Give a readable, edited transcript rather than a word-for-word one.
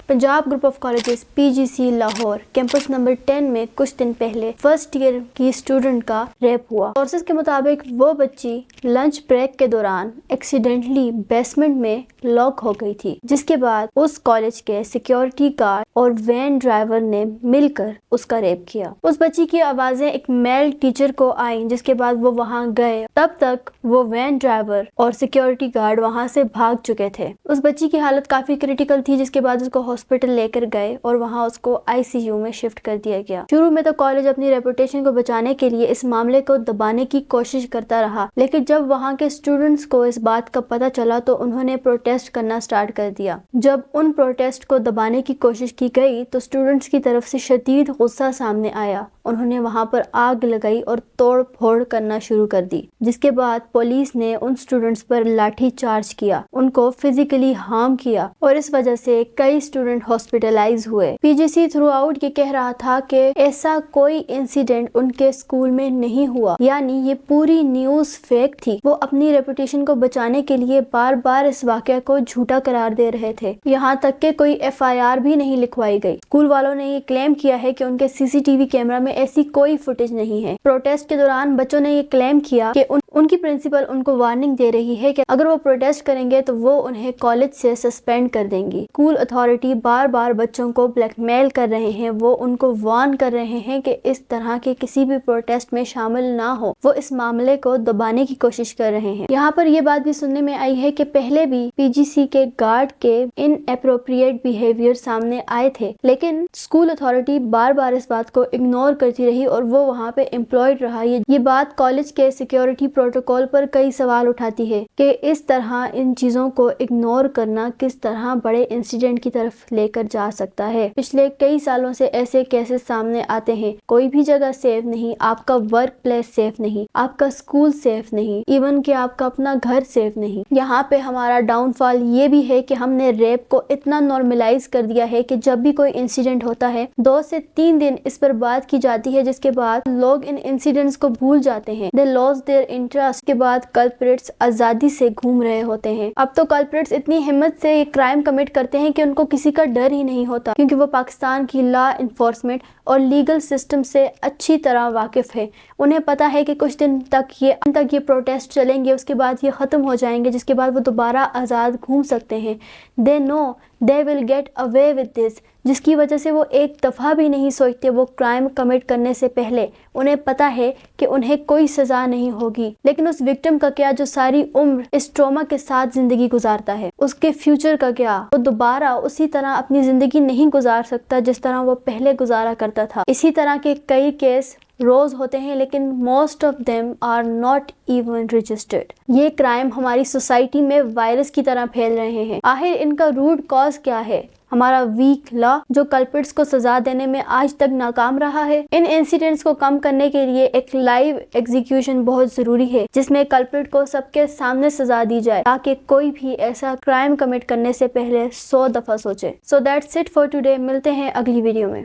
Punjab group of colleges PGC Lahore campus number 10 में कुछ दिन पहले फर्स्ट ईयर की स्टूडेंट का रेप हुआ। सोर्सेज के मुताबिक वो बच्ची लंच ब्रेक के दौरान एक्सीडेंटली बेसमेंट में लॉक हो गई थी, जिसके बाद उस कॉलेज के सिक्योरिटी गार्ड और वैन ड्राइवर ने मिलकर उसका रेप किया। उस बच्ची की आवाजें एक मेल टीचर को आई, जिसके बाद वो वहां गए। तब तक वो वैन ड्राइवर और सिक्योरिटी गार्ड वहां से भाग चुके थे। उस बच्ची की हालत काफी क्रिटिकल थी, जिसके बाद उसको हॉस्पिटल लेकर गए और वहां उसको ICU में शिफ्ट कर दिया गया। शुरू में तो कॉलेज अपनी रेपुटेशन को बचाने के लिए इस मामले को दबाने की कोशिश करता रहा, लेकिन जब वहां के स्टूडेंट्स को इस बात का पता चला तो उन्होंने प्रोटेस्ट करना स्टार्ट कर दिया। जब उन प्रोटेस्ट को दबाने की कोशिश की गई तो स्टूडेंट्स की तरफ से शदीद गुस्सा सामने आया। उन्होंने वहां पर आग लगाई और तोड़ फोड़ करना शुरू कर दी, जिसके बाद पुलिस ने उन स्टूडेंट्स पर लाठी चार्ज किया, उनको फिजिकली हार्म किया और इस वजह से कई स्टूडेंट हॉस्पिटलाइज हुए। PGC थ्रू आउट ये कह रहा था कि ऐसा कोई इंसिडेंट उनके स्कूल में नहीं हुआ, यानी ये पूरी न्यूज फेक थी। वो अपनी रेपुटेशन को बचाने के लिए बार बार इस वाकया को झूठा करार दे रहे थे। यहाँ तक कि कोई FIR भी नहीं लिखवाई गई। स्कूल वालों ने ये क्लेम किया है कि उनके CCTV कैमरा में ऐसी कोई फुटेज नहीं है। प्रोटेस्ट के दौरान बच्चों ने ये क्लेम किया कि उनकी प्रिंसिपल उनको वार्निंग दे रही है कि अगर वो प्रोटेस्ट करेंगे तो वो उन्हें कॉलेज से सस्पेंड कर देंगी। स्कूल अथॉरिटी बार बार बच्चों को ब्लैकमेल कर रहे हैं। वो उनको वार्न कर रहे हैं कि इस तरह के किसी भी प्रोटेस्ट में शामिल ना हो। वो इस मामले को दबाने की कोशिश कर रहे हैं। यहाँ पर ये बात भी सुनने में आई है कि पहले भी PGC के गार्ड के इनएप्रोप्रिएट बिहेवियर सामने आए थे, लेकिन स्कूल अथॉरिटी बार बार इस बात को इग्नोर करती रही और वो वहाँ पे एम्प्लॉयड रहा। ये बात कॉलेज के सिक्योरिटी प्रोटोकॉल पर कई सवाल उठाती है कि इस तरह इन चीजों को इग्नोर करना किस तरह बड़े इंसिडेंट की तरफ लेकर जा सकता है। पिछले कई सालों से ऐसे केसेस सामने आते हैं। कोई भी जगह सेफ नहीं, आपका वर्क प्लेस सेफ नहीं, आपका स्कूल सेफ नहीं, इवन कि आपका अपना घर सेफ नहीं। यहाँ पे हमारा डाउनफॉल ये भी है कि हमने रेप को इतना नॉर्मलाइज कर दिया है कि जब भी कोई इंसिडेंट होता है 2 से 3 दिन इस पर बात की जाती है, जिसके बाद लोग इन इंसिडेंट्स को भूल जाते हैं। दे लॉस देयर इंटरेस्ट। के बाद कल्प्रिट्स आजादी से घूम रहे होते हैं। अब तो कल्प्रिट्स इतनी हिम्मत से ये क्राइम कमिट करते हैं कि उनको किसी का डर ही नहीं होता, क्योंकि वो पाकिस्तान की लॉ इन्फोर्समेंट और लीगल सिस्टम से अच्छी तरह वाकिफ है। उन्हें पता है कि कुछ दिन तक ये प्रोटेस्ट चलेंगे, उसके बाद ये खत्म हो जाएंगे, जिसके बाद वो दोबारा आजाद घूम सकते हैं। They know they will get away with this, जिसकी वजह से वो एक दफ़ा भी नहीं सोचते वो क्राइम कमिट करने से पहले। उन्हें पता है कि उन्हें कोई सज़ा नहीं होगी, लेकिन उस विक्टिम का क्या जो सारी उम्र इस ट्रॉमा के साथ ज़िंदगी गुजारता है? उसके फ्यूचर का क्या? वो दोबारा उसी तरह अपनी ज़िंदगी नहीं गुजार सकता जिस तरह वो पहले गुजारा करता था। इसी तरह के कई केस रोज होते हैं, लेकिन most of them are not even registered. ये क्राइम हमारी सोसाइटी में वायरस की तरह फैल रहे हैं। आखिर इनका रूट कॉज क्या है? हमारा वीक लॉ जो कल्प्रिट्स को सजा देने में आज तक नाकाम रहा है। इन इंसिडेंट्स को कम करने के लिए एक लाइव एग्जीक्यूशन बहुत जरूरी है, जिसमें कल्प्रिट को सबके सामने सजा दी जाए, ताकि कोई भी ऐसा क्राइम कमिट करने से पहले 100 दफा सोचे। So that's it for today. मिलते हैं अगली वीडियो में।